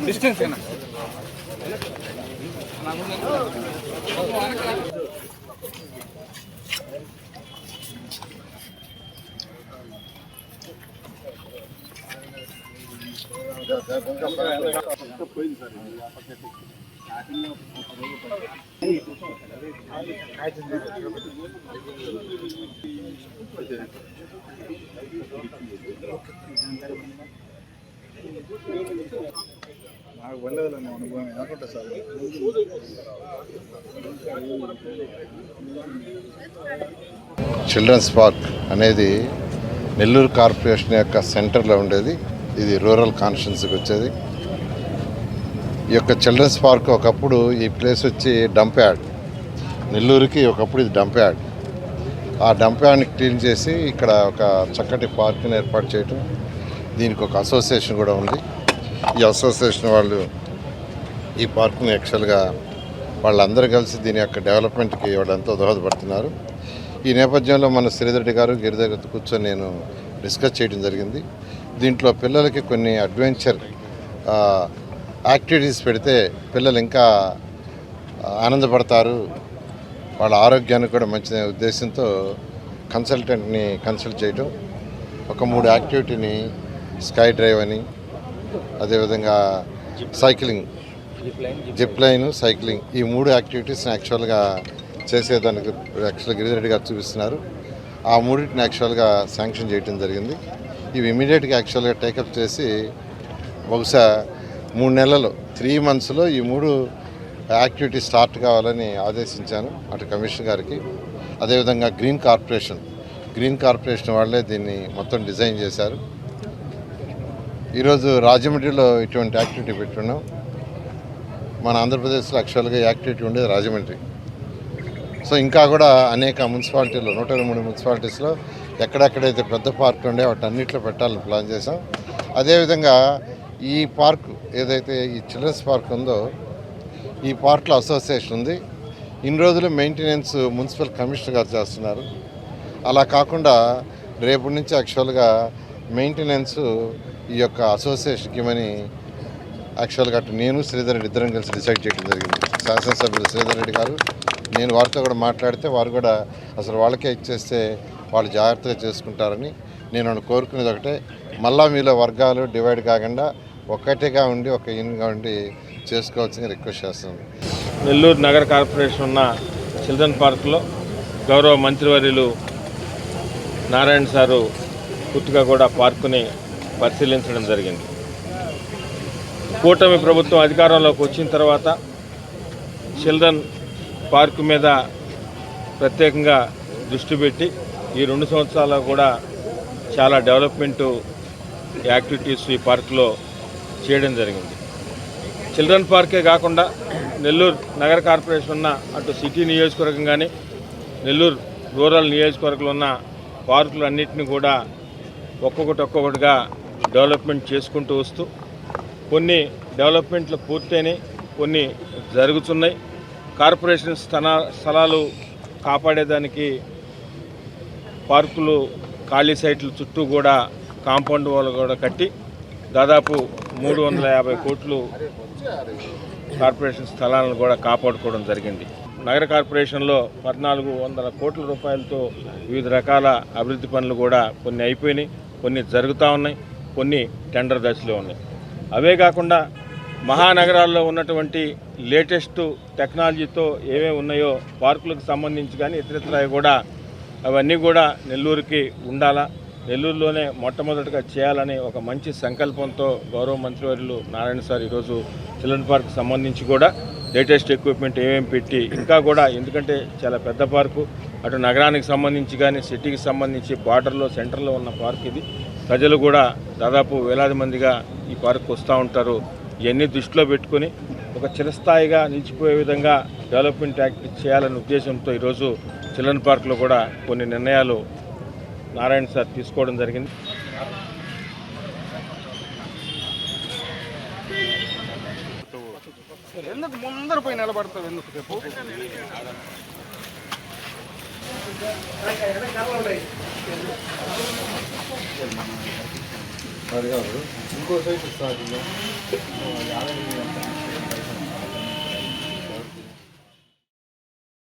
Distance children's park అనేది Nellore corporation యొక్క సెంటర్లో ఉండేది. ఇది రూరల్ కాన్స్టిట్యున్సీకి వచ్చేది. ఈ యొక్క చిల్డ్రన్స్ పార్క్ ఒకప్పుడు ఈ ప్లేస్ వచ్చి డంప్ యార్డ్, నెల్లూరుకి ఒకప్పుడు ఇది డంప్ యార్డ్. ఆ డంప్ యార్డ్ని క్లీన్ చేసి ఇక్కడ ఒక చక్కటి పార్క్ని ఏర్పాటు చేయటం, దీనికి ఒక అసోసియేషన్ కూడా ఉంది. ఈ అసోసియేషన్ వాళ్ళు ఈ పార్క్ని యాక్చువల్గా వాళ్ళందరూ కలిసి దీని యొక్క డెవలప్మెంట్కి వాళ్ళంతా దోహదపడుతున్నారు. ఈ నేపథ్యంలో మన శ్రీధర్ రెడ్డి గారు గిరి దగ్గర కూర్చొని నేను డిస్కస్ చేయడం జరిగింది. దీంట్లో పిల్లలకి కొన్ని అడ్వెంచర్ యాక్టివిటీస్ పెడితే పిల్లలు ఇంకా ఆనందపడతారు, వాళ్ళ ఆరోగ్యానికి కూడా మంచి ఉద్దేశంతో కన్సల్టెంట్ని కన్సల్ట్ చేయటం, ఒక 3 యాక్టివిటీని స్కై డ్రైవ్ అని, అదేవిధంగా సైక్లింగ్, జిప్ లైన్, సైక్లింగ్, ఈ 3 యాక్టివిటీస్ని యాక్చువల్గా చేసేదానికి యాక్చువల్గా గిరిరెడ్డి గారు చూపిస్తున్నారు. ఆ 3టిని యాక్చువల్గా శాంక్షన్ చేయడం జరిగింది. ఇవి ఇమీడియట్గా యాక్చువల్గా టేకప్ చేసి బహుశా 3 నెలలు 3 మంత్స్లో ఈ 3 యాక్టివిటీ స్టార్ట్ కావాలని ఆదేశించాను అటు కమిషనర్ గారికి. అదేవిధంగా గ్రీన్ కార్పొరేషన్ వాళ్ళే దీన్ని మొత్తం డిజైన్ చేశారు. ఈరోజు రాజమండ్రిలో ఇటువంటి యాక్టివిటీ పెట్టున్నాం. మన ఆంధ్రప్రదేశ్లో యాక్చువల్గా యాక్టివిటీ ఉండేది రాజమండ్రి. సో ఇంకా కూడా అనేక మున్సిపాలిటీలో 123 మున్సిపాలిటీస్లో ఎక్కడెక్కడైతే పెద్ద పార్కులు ఉండే వాటి అన్నింటిలో పెట్టాలని ప్లాన్ చేసాం. అదేవిధంగా ఈ పార్క్ ఏదైతే ఈ చిల్డ్రన్స్ పార్క్ ఉందో ఈ పార్క్లో అసోసియేషన్ ఉంది. ఇన్ని రోజులు మెయింటెనెన్స్ మున్సిపల్ కమిషనర్ గారు చేస్తున్నారు. అలా కాకుండా రేపటి నుంచి యాక్చువల్గా మెయింటెనెన్స్ ఈ యొక్క అసోసియేషన్కి ఇవ్వమని యాక్చువల్గా అటు నేను శ్రీధర్ రెడ్డి ఇద్దరం కలిసి డిసైడ్ చేయడం జరిగింది. శాసనసభ్యులు శ్రీధర్ రెడ్డి గారు, నేను వారితో కూడా మాట్లాడితే వారు కూడా అసలు వాళ్ళకే ఇచ్చేస్తే వాళ్ళు జాగ్రత్తగా చేసుకుంటారని నేను కోరుకునేది ఒకటే, మళ్ళా మీలో వర్గాలు డివైడ్ కాకుండా ఒక్కటిగా ఉండి ఒక యూనిట్గా ఉండి చేసుకోవాల్సిందిగా రిక్వెస్ట్ చేస్తున్నాను. నెల్లూరు నగర కార్పొరేషన్ ఉన్న చిల్డ్రన్ పార్క్లో గౌరవ మంత్రివర్యులు నారాయణ సారు పూర్తిగా కూడా పార్కుని పరిశీలించడం జరిగింది. కూటమి ప్రభుత్వం అధికారంలోకి వచ్చిన తర్వాత చిల్డ్రన్ పార్కు మీద ప్రత్యేకంగా దృష్టి పెట్టి ఈ 2 సంవత్సరాల్లో కూడా చాలా డెవలప్మెంటు యాక్టివిటీస్ ఈ పార్కులో చేయడం జరిగింది. చిల్డ్రన్ పార్కే కాకుండా నెల్లూరు నగర కార్పొరేషన్ ఉన్న అటు సిటీ నియోజకవర్గం కానీ నెల్లూరు రూరల్ నియోజకవర్గంలో ఉన్న పార్కులు అన్నింటినీ కూడా ఒక్కొక్కటిగా డెవలప్మెంట్ చేసుకుంటూ వస్తూ కొన్ని డెవలప్మెంట్లు పూర్తయినాయి, కొన్ని జరుగుతున్నాయి. కార్పొరేషన్ స్థలాలు కాపాడేదానికి పార్కులు ఖాళీ సైట్ల చుట్టూ కూడా కాంపౌండ్ వాళ్ళు కూడా కట్టి దాదాపు 350 కోట్లు కార్పొరేషన్ స్థలాలను కూడా కాపాడుకోవడం జరిగింది. నగర కార్పొరేషన్లో 1400 కోట్ల రూపాయలతో వివిధ రకాల అభివృద్ధి పనులు కూడా కొన్ని అయిపోయినాయి, కొన్ని జరుగుతూ ఉన్నాయి, కొన్ని టెండర్ దశలో ఉన్నాయి. అవే కాకుండా మహానగరాల్లో ఉన్నటువంటి లేటెస్ట్ టెక్నాలజీతో ఏమేమి ఉన్నాయో పార్కులకు సంబంధించి కానీ ఇతరత్ర కూడా అవన్నీ కూడా నెల్లూరుకి ఉండాలా, నెల్లూరులోనే మొట్టమొదటిగా చేయాలని ఒక మంచి సంకల్పంతో గౌరవ మంత్రివర్యులు నారాయణ సార్ ఈరోజు చిల్డ్రన్ పార్క్ సంబంధించి కూడా లేటెస్ట్ ఎక్విప్మెంట్ ఏమేమి పెట్టి ఇంకా కూడా, ఎందుకంటే చాలా పెద్ద పార్కు, అటు నగరానికి సంబంధించి కానీ సిటీకి సంబంధించి బార్డర్లో సెంటర్లో ఉన్న పార్క్ ఇది. ప్రజలు కూడా దాదాపు వేలాది మందిగా ఈ పార్క్ వస్తూ ఉంటారు. ఇవన్నీ దృష్టిలో పెట్టుకుని ఒక చిరస్థాయిగా నిలిచిపోయే విధంగా డెవలప్మెంట్ యాక్టివిటీ చేయాలనే ఉద్దేశంతో ఈరోజు చిల్డ్రన్ పార్క్లో కూడా కొన్ని నిర్ణయాలు నారాయణ సార్ తీసుకోవడం జరిగింది. ముందు అందరూ పోయి నిలబడతావు ఎందుకు చెప్పు? అది కాదు ఇంకో సైట్ ఇస్తా